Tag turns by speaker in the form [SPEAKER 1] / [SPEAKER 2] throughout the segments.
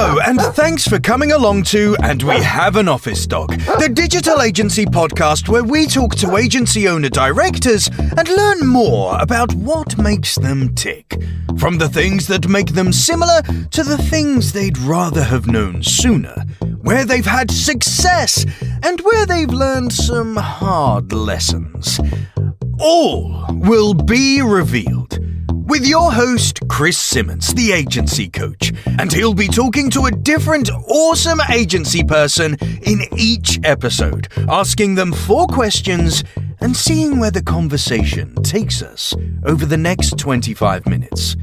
[SPEAKER 1] Hello, and thanks for coming along to And We Have an Office Dog, the digital agency podcast where we talk to agency owner-directors and learn more about what makes them tick. From the things that make them similar to the things they'd rather have known sooner, where they've had success and where they've learned some hard lessons. All will be revealed with your host, Chris Simmons, the agency coach, and he'll be talking to a different awesome agency person in each episode, asking them 4 questions and seeing where the conversation takes us over the next 25 minutes.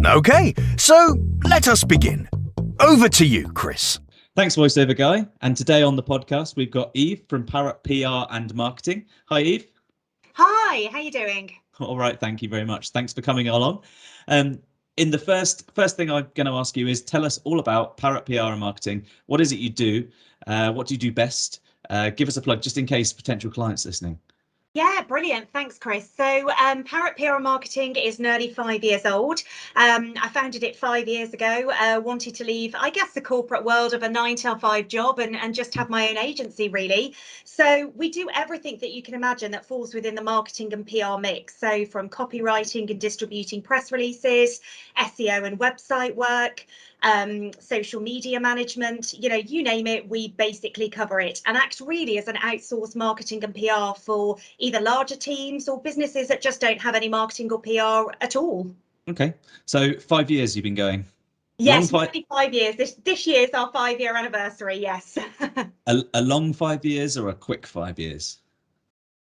[SPEAKER 1] Okay, so let us begin. Over to you, Chris.
[SPEAKER 2] Thanks, voiceover guy. And today on the podcast, we've got Eve from Parrot PR and Marketing. Hi, Eve.
[SPEAKER 3] Hi, how you doing?
[SPEAKER 2] All right, thank you very much. Thanks for coming along. In the first thing I'm going to ask you is tell us all about Parrot PR and Marketing. What is it you do? What do you do best? Give us a plug just in case potential clients listening.
[SPEAKER 3] Yeah, brilliant. Thanks, Chris. So Parrot PR and Marketing is nearly 5 years old. I founded it 5 years ago, wanted to leave, I guess, the corporate world of a 9-to-5 job and just have my own agency, really. So we do everything that you can imagine that falls within the marketing and PR mix. So from copywriting and distributing press releases, SEO and website work, social media management, you name it, we basically cover it and act really as an outsourced marketing and PR for either larger teams or businesses that just don't have any marketing or PR at all.
[SPEAKER 2] Okay, so 5 years you've been going.
[SPEAKER 3] Yes, 5 years. This year's our 5-year anniversary, yes.
[SPEAKER 2] A long 5 years or a quick 5 years?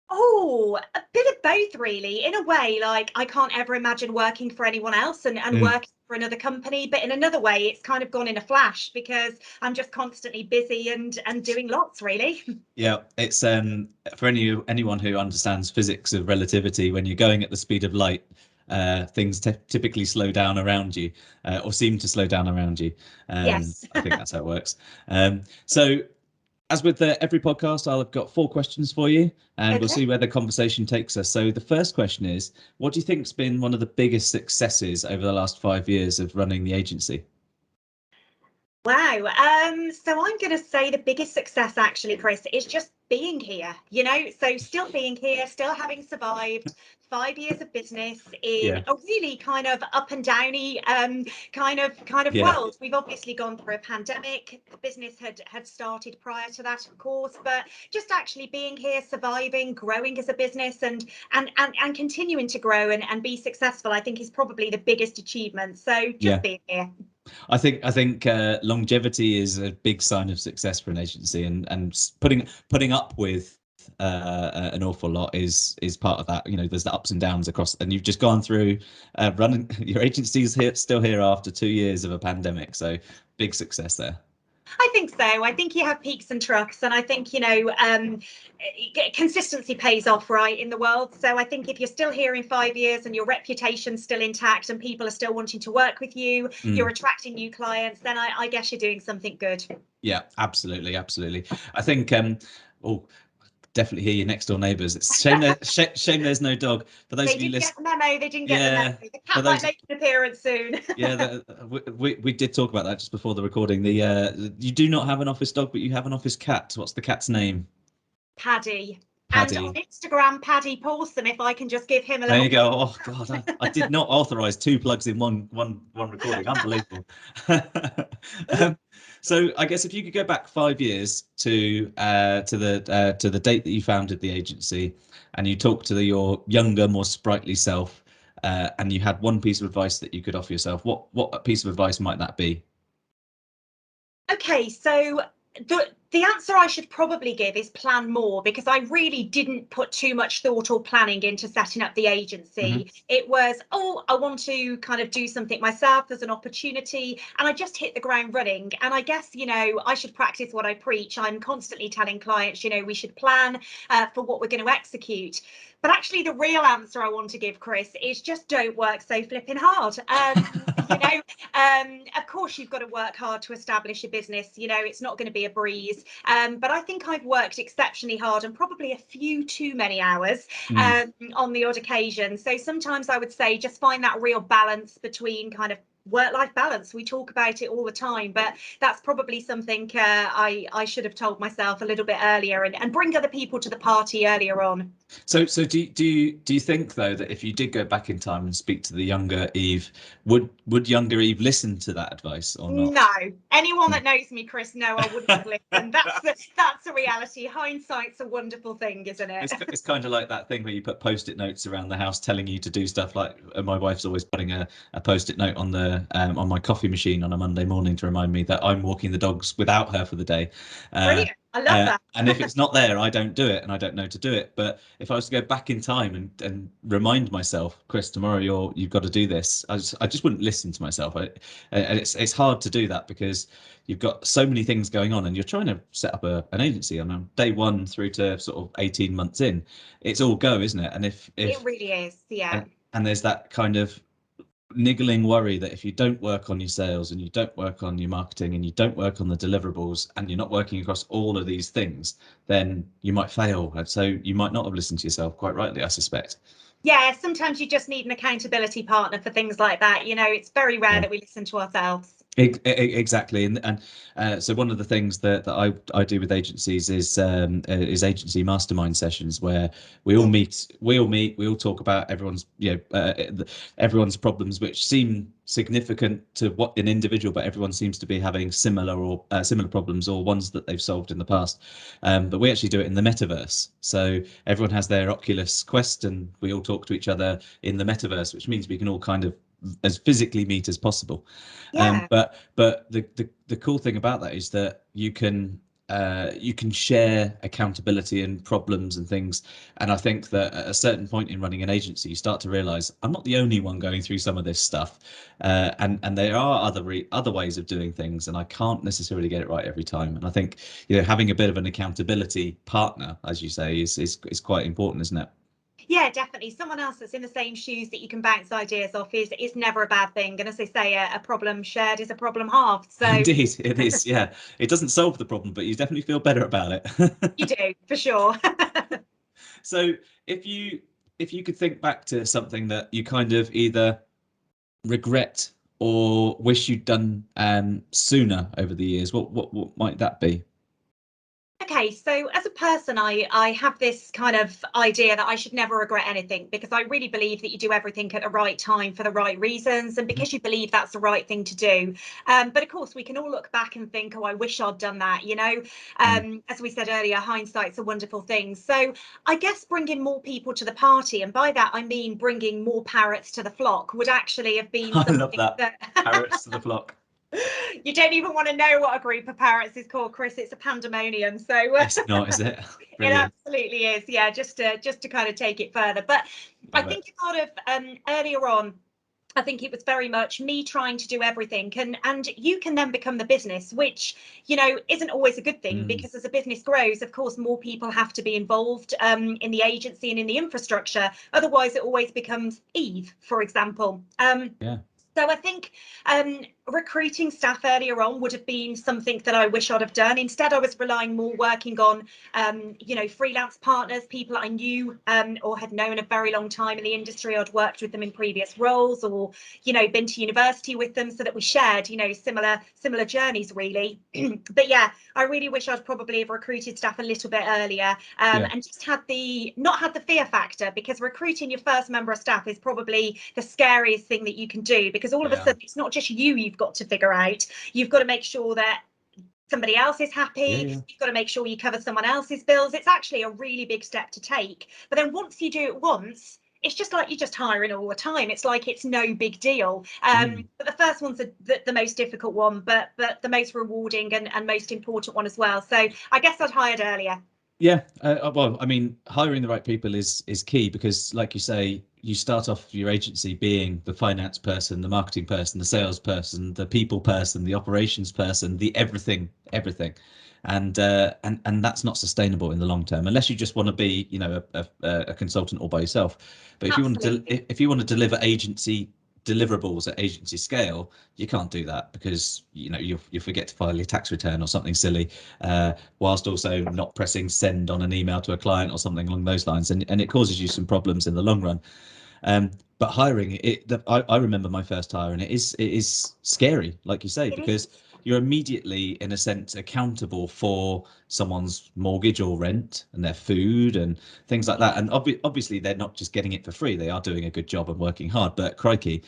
[SPEAKER 3] Oh, a bit of both, really. In a way, like I can't ever imagine working for anyone else and working for another company. But in another way, it's kind of gone in a flash because I'm just constantly busy and doing lots, really.
[SPEAKER 2] Yeah, it's for anyone who understands physics of relativity, when you're going at the speed of light, things typically slow down around you or seem to slow down around you.
[SPEAKER 3] Yes.
[SPEAKER 2] I think that's how it works. So as with every podcast, I've got 4 questions for you, and We'll see where the conversation takes us. So the first question is, what do you think's been one of the biggest successes over the last 5 years of running the agency?
[SPEAKER 3] Wow. So I'm going to say the biggest success, actually, Chris, is just being here, so still being here, still having survived 5 years of business in a really kind of up and downy kind of world. We've obviously gone through a pandemic. The business had started prior to that, of course, but just actually being here, surviving, growing as a business and continuing to grow and be successful, I think is probably the biggest achievement. So just being here.
[SPEAKER 2] I think longevity is a big sign of success for an agency, and putting up with an awful lot is part of that. There's the ups and downs across, and you've just gone through running your agency's still here after 2 years of a pandemic, so big success there.
[SPEAKER 3] I think so. I think you have peaks and troughs, and I think consistency pays off, right, in the world. So I think if you're still here in 5 years and your reputation's still intact and people are still wanting to work with you, you're attracting new clients, then I guess you're doing something good. Yeah,
[SPEAKER 2] absolutely. I think definitely hear your next door neighbours. It's shame there's no dog. For those
[SPEAKER 3] they
[SPEAKER 2] of you
[SPEAKER 3] didn't get the memo. They didn't get the memo. The cat might make an appearance soon.
[SPEAKER 2] We did talk about that just before the recording. You do not have an office dog, but you have an office cat. What's the cat's name?
[SPEAKER 3] Paddy. And on Instagram, Paddy Paulson, if I can just give him a little...
[SPEAKER 2] There you go. Oh, God, I did not authorise 2 plugs in one recording. Unbelievable. So I guess if you could go back 5 years to the date that you founded the agency, and you talked to your younger, more sprightly self, and you had one piece of advice that you could offer yourself, what piece of advice might that be?
[SPEAKER 3] Okay, so the answer I should probably give is plan more, because I really didn't put too much thought or planning into setting up the agency. It was, I want to kind of do something myself. There's an opportunity, and I just hit the ground running. And I guess, I should practice what I preach. I'm constantly telling clients, we should plan for what we're going to execute. But actually, the real answer I want to give, Chris, is just don't work so flipping hard. Of course, you've got to work hard to establish a business. It's not going to be a breeze. But I think I've worked exceptionally hard and probably a few too many hours on the odd occasion. So sometimes I would say just find that real balance between kind of work-life balance. We talk about it all the time, but that's probably something I should have told myself a little bit earlier, and bring other people to the party earlier on.
[SPEAKER 2] So do you think though that if you did go back in time and speak to the younger Eve, would younger Eve listen to that advice or not?
[SPEAKER 3] No, anyone that knows me, Chris, no, I wouldn't have listened. That's a reality. Hindsight's a wonderful thing, isn't it?
[SPEAKER 2] It's kind of like that thing where you put post-it notes around the house telling you to do stuff. Like my wife's always putting a post-it note on the on my coffee machine on a Monday morning to remind me that I'm walking the dogs without her for the day.
[SPEAKER 3] Brilliant. I love that.
[SPEAKER 2] And if it's not there, I don't do it, and I don't know to do it. But if I was to go back in time and remind myself, Chris, tomorrow you've got to do this, I just wouldn't listen to myself. And it's hard to do that because you've got so many things going on, and you're trying to set up an agency. And on day one through to sort of 18 months in, it's all go, isn't it? And if
[SPEAKER 3] it really is, yeah.
[SPEAKER 2] And there's that kind of niggling worry that if you don't work on your sales and you don't work on your marketing and you don't work on the deliverables and you're not working across all of these things, then you might fail. And so you might not have listened to yourself, quite rightly, I suspect.
[SPEAKER 3] Yeah, sometimes you just need an accountability partner for things like that. You know, it's very rare that we listen to ourselves.
[SPEAKER 2] Exactly, and so one of the things that I do with agencies is agency mastermind sessions where we all meet, we all talk about everyone's everyone's problems, which seem significant to what an individual, but everyone seems to be having similar problems or ones that they've solved in the past. But we actually do it in the metaverse, so everyone has their Oculus Quest, and we all talk to each other in the metaverse, which means we can all kind of as physically meet as possible.
[SPEAKER 3] Yeah.
[SPEAKER 2] But the cool thing about that is that you can share accountability and problems and things. And I think that at a certain point in running an agency, you start to realize I'm not the only one going through some of this stuff, and there are other ways of doing things, and I can't necessarily get it right every time. And I think having a bit of an accountability partner, as you say, is quite important, isn't it?
[SPEAKER 3] Yeah, definitely. Someone else that's in the same shoes that you can bounce ideas off is never a bad thing. And as they say, a problem shared is a problem halved. So
[SPEAKER 2] indeed, it is. Yeah, it doesn't solve the problem, but you definitely feel better about it.
[SPEAKER 3] You do, for sure.
[SPEAKER 2] So if you could think back to something that you kind of either regret or wish you'd done sooner over the years, what might that be?
[SPEAKER 3] Okay, so as a person, I have this kind of idea that I should never regret anything, because I really believe that you do everything at the right time for the right reasons, and because you believe that's the right thing to do. But of course, we can all look back and think, oh, I wish I'd done that, As we said earlier, hindsight's a wonderful thing. So I guess bringing more people to the party, and by that I mean bringing more parrots to the flock, would actually have been
[SPEAKER 2] I love that. Parrots to the flock.
[SPEAKER 3] You don't even want to know what a group of parrots is called, Chris. It's a pandemonium. So
[SPEAKER 2] it's not, is it?
[SPEAKER 3] It absolutely is. Yeah, just to kind of take it further. But I think a lot of earlier on, I think it was very much me trying to do everything, and you can then become the business, which isn't always a good thing, because as a business grows, of course, more people have to be involved in the agency and in the infrastructure. Otherwise, it always becomes Eve, for example. So I think recruiting staff earlier on would have been something that I wish I'd have done. Instead, I was relying more working on, freelance partners, people I knew or had known a very long time in the industry. I'd worked with them in previous roles, or, been to university with them, so that we shared, similar journeys, really. But yeah, I really wish I'd probably have recruited staff a little bit earlier, and just not had the fear factor, because recruiting your first member of staff is probably the scariest thing that you can do, because all of a sudden it's not just you've got to figure out. You've got to make sure that somebody else is happy. You've got to make sure you cover someone else's bills. It's actually a really big step to take. But then once you do it once, it's just like you're just hiring all the time. It's like it's no big deal. But the first one's the most difficult one, but the most rewarding and most important one as well. So I guess I'd hired earlier.
[SPEAKER 2] Yeah, well, I mean, hiring the right people is key, because, like you say, you start off your agency being the finance person, the marketing person, the sales person, the people person, the operations person, the everything, and that's not sustainable in the long term, unless you just want to be, a consultant all by yourself. But if you want to deliver agency deliverables at agency scale, you can't do that, because you forget to file your tax return or something silly, whilst also not pressing send on an email to a client or something along those lines, and it causes you some problems in the long run. But hiring I remember my first hire, and it is scary, like you say, because you're immediately, in a sense, accountable for someone's mortgage or rent and their food and things like that. And obviously, they're not just getting it for free; they are doing a good job and working hard. But crikey,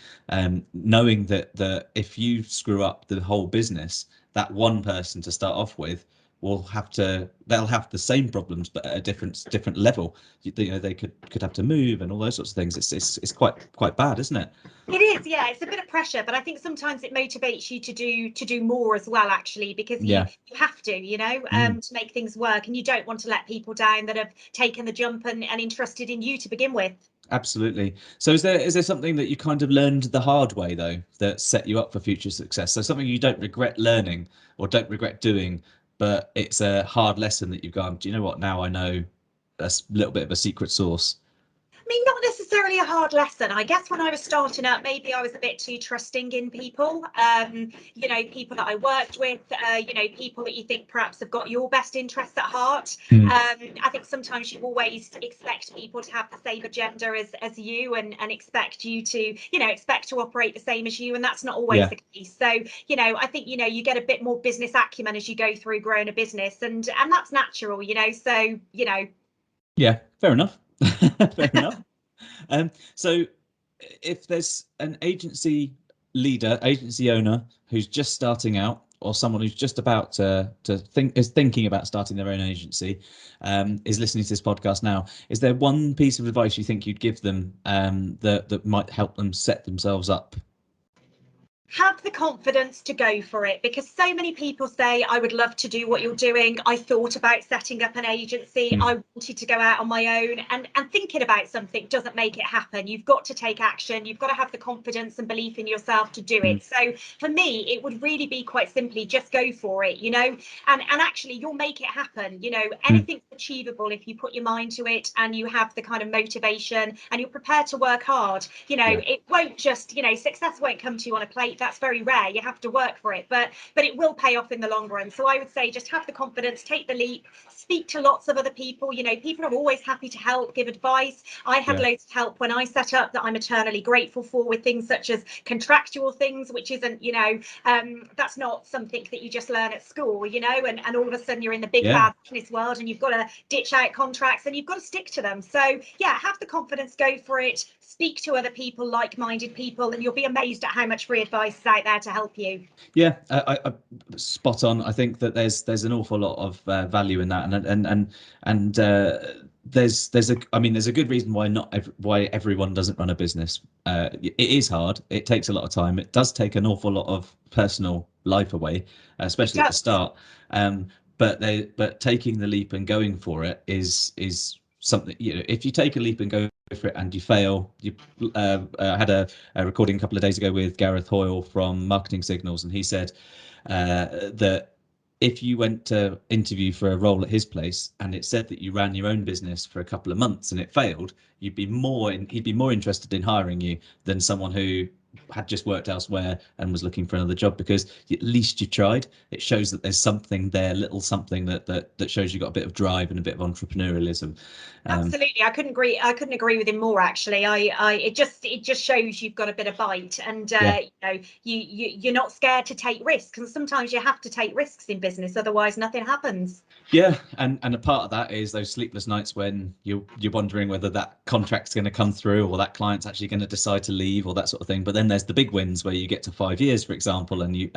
[SPEAKER 2] knowing that if you screw up the whole business, that one person to start off with they'll have the same problems but at a different level. They could have to move and all those sorts of things. It's quite bad, isn't it?
[SPEAKER 3] It is, yeah. It's a bit of pressure, but I think sometimes it motivates you to do more as well, actually, because you have to, to make things work, and you don't want to let people down that have taken the jump and interested in you to begin with.
[SPEAKER 2] Absolutely. So is there something that you kind of learned the hard way, though, that set you up for future success? So something you don't regret learning or don't regret doing, but it's a hard lesson that you've gone, do you know what, now I know a little bit of a secret sauce?
[SPEAKER 3] I mean, not necessarily a hard lesson. I guess when I was starting up, maybe I was a bit too trusting in people. People that I worked with, people that you think perhaps have got your best interests at heart. I think sometimes you always expect people to have the same agenda as you, and expect you to, expect to operate the same as you, and that's not always the case. So, I think, you get a bit more business acumen as you go through growing a business, and that's natural, so,
[SPEAKER 2] Yeah, fair enough. Fair enough. So if there's an agency leader, agency owner who's just starting out, or someone who's just about to is thinking about starting their own agency, is listening to this podcast now, is there one piece of advice you think you'd give them that might help them set themselves up?
[SPEAKER 3] Have the confidence to go for it, because so many people say, I would love to do what you're doing. I thought about setting up an agency. I wanted to go out on my own, and thinking about something doesn't make it happen. You've got to take action. You've got to have the confidence and belief in yourself to do it. So for me, it would really be quite simply just go for it, and actually you'll make it happen. Anything's achievable if you put your mind to it and you have the kind of motivation and you're prepared to work hard. It won't just, success won't come to you on a plate. That's very rare. You have to work for it, but it will pay off in the long run. So I would say just have the confidence, take the leap, speak to lots of other people. People are always happy to help, give advice. I had loads of help when I set up that I'm eternally grateful for, with things such as contractual things, which isn't, that's not something that you just learn at school, and all of a sudden you're in the big bad business world and you've got to ditch out contracts and you've got to stick to them. So have the confidence, go for it, speak to other people, like-minded people, and you'll be amazed at how much free advice is out there to help you.
[SPEAKER 2] I spot on. I think that there's an awful lot of value in that, and there's a good reason why everyone doesn't run a business. It is hard. It takes a lot of time. It does take an awful lot of personal life away, especially at the start. But taking the leap and going for it is something. If you take a leap and go for it and you fail, I had a recording a couple of days ago with Gareth Hoyle from Marketing Signals, and he said that if you went to interview for a role at his place and it said that you ran your own business for a couple of months and it failed, he'd be more interested in hiring you than someone who had just worked elsewhere and was looking for another job, because at least you tried. It shows that there's something there, little something that shows you've got a bit of drive and a bit of entrepreneurialism.
[SPEAKER 3] Absolutely, I couldn't agree with him more, actually. It just shows you've got a bit of bite, and you're not scared to take risks, and sometimes you have to take risks in business, otherwise nothing happens.
[SPEAKER 2] And a part of that is those sleepless nights when you're wondering whether that contract's going to come through or that client's actually going to decide to leave or that sort of thing. But then there's the big wins where you get to 5 years, for example, and you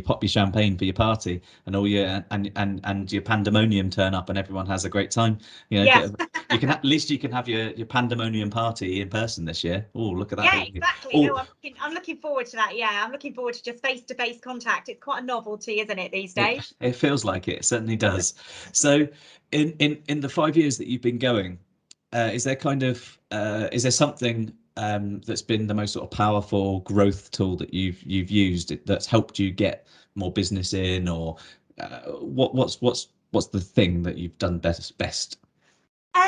[SPEAKER 2] pop your champagne for your party and all your and your pandemonium turn up and everyone has a great time. You can at least you can have your pandemonium party in person this year. Oh, look at that!
[SPEAKER 3] Yeah, exactly. No, I'm looking forward to that. Yeah, I'm looking forward to just face-to-face contact. It's quite a novelty, isn't it, these days?
[SPEAKER 2] It feels like it. It certainly does. So, in the 5 years that you've been going, is there something that's been the most sort of powerful growth tool that you've used that's helped you get more business in, or what's the thing that you've done best?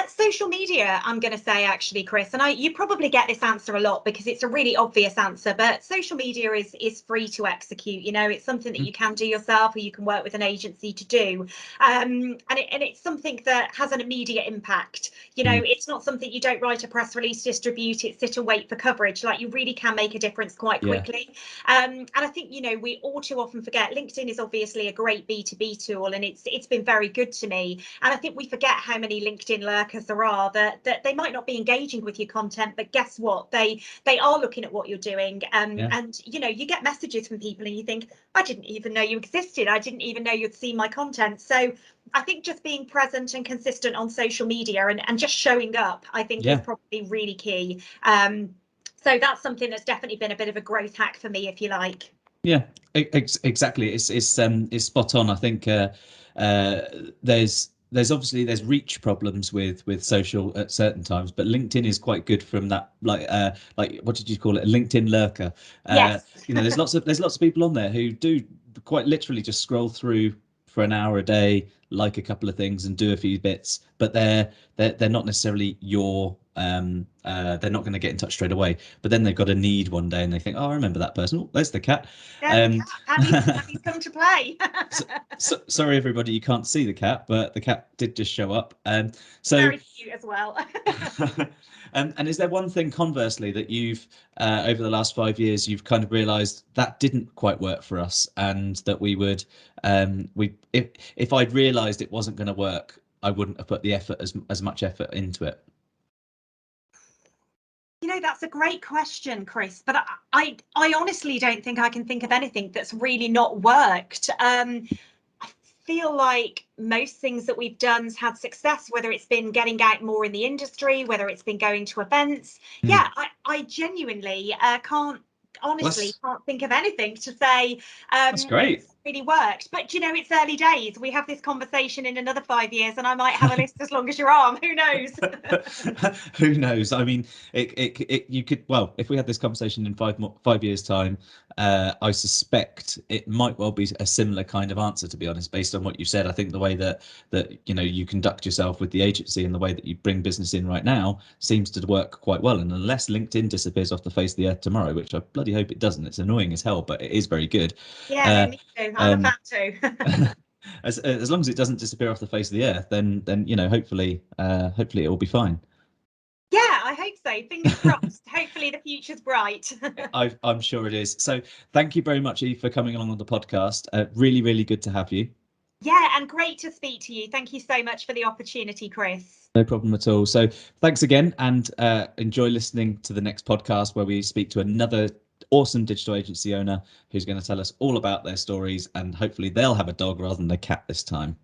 [SPEAKER 3] Social media, I'm going to say, actually, Chris, and you probably get this answer a lot because it's a really obvious answer, but social media is free to execute. You know, it's something that you can do yourself, or you can work with an agency to do, and it's something that has an immediate impact. You know, it's not something you don't write a press release, distribute it, sit and wait for coverage. Like, you really can make a difference quite quickly. And I think, you know, we all too often forget LinkedIn is obviously a great B2B tool, and it's been very good to me. And I think we forget how many LinkedIn lurkers there are that they might not be engaging with your content, but guess what, they are looking at what you're doing, and you know, you get messages from people and you think, I didn't even know you existed, I didn't even know you'd seen my content. So I think just being present and consistent on social media and just showing up, I think is probably really key. So that's something that's definitely been a bit of a growth hack for me, if you like.
[SPEAKER 2] Yeah, exactly. It's spot on. I think there's obviously reach problems with social at certain times, but LinkedIn is quite good from that. Like what did you call it? A LinkedIn lurker.
[SPEAKER 3] Yes.
[SPEAKER 2] You know, there's lots of people on there who do quite literally just scroll through for an hour a day, like a couple of things and do a few bits, but they're not necessarily your they're not going to get in touch straight away, but then they've got a need one day and they think, oh, I remember that person. Oh, there's the cat.
[SPEAKER 3] Happy come to play.
[SPEAKER 2] Sorry everybody, you can't see the cat, but the cat did just show up. So
[SPEAKER 3] very cute as well.
[SPEAKER 2] And is there one thing conversely that you've over the last 5 years you've kind of realized that didn't quite work for us, and that we would if I'd realized it wasn't going to work, I wouldn't have put the effort as much effort into it?
[SPEAKER 3] You know, that's a great question, Chris, but I honestly don't think I can think of anything that's really not worked. I feel like most things that we've done's had success, whether it's been getting out more in the industry, whether it's been going to events. Yeah, I genuinely can't think of anything to say
[SPEAKER 2] That's great.
[SPEAKER 3] really worked. But you know, it's early days. We have this conversation in another 5 years and I might have a list as long as your arm. Who knows?
[SPEAKER 2] Who knows? I mean, you could, well, if we had this conversation in 5 years time, I suspect it might well be a similar kind of answer, to be honest, based on what you said. I think the way that you know, you conduct yourself with the agency and the way that you bring business in right now seems to work quite well. And unless LinkedIn disappears off the face of the earth tomorrow, which I bloody hope it doesn't, it's annoying as hell, but it is very good.
[SPEAKER 3] Yeah, me too. I'm a fan too.
[SPEAKER 2] As long as it doesn't disappear off the face of the earth, then you know, hopefully it will be fine.
[SPEAKER 3] Yeah, I hope so. Fingers crossed. Hopefully the future's bright.
[SPEAKER 2] I'm sure it is. So thank you very much, Eve, for coming along on the podcast. Really, really good to have you.
[SPEAKER 3] Yeah, and great to speak to you. Thank you so much for the opportunity, Chris.
[SPEAKER 2] No problem at all. So thanks again, and enjoy listening to the next podcast where we speak to another awesome digital agency owner who's going to tell us all about their stories, and hopefully they'll have a dog rather than a cat this time.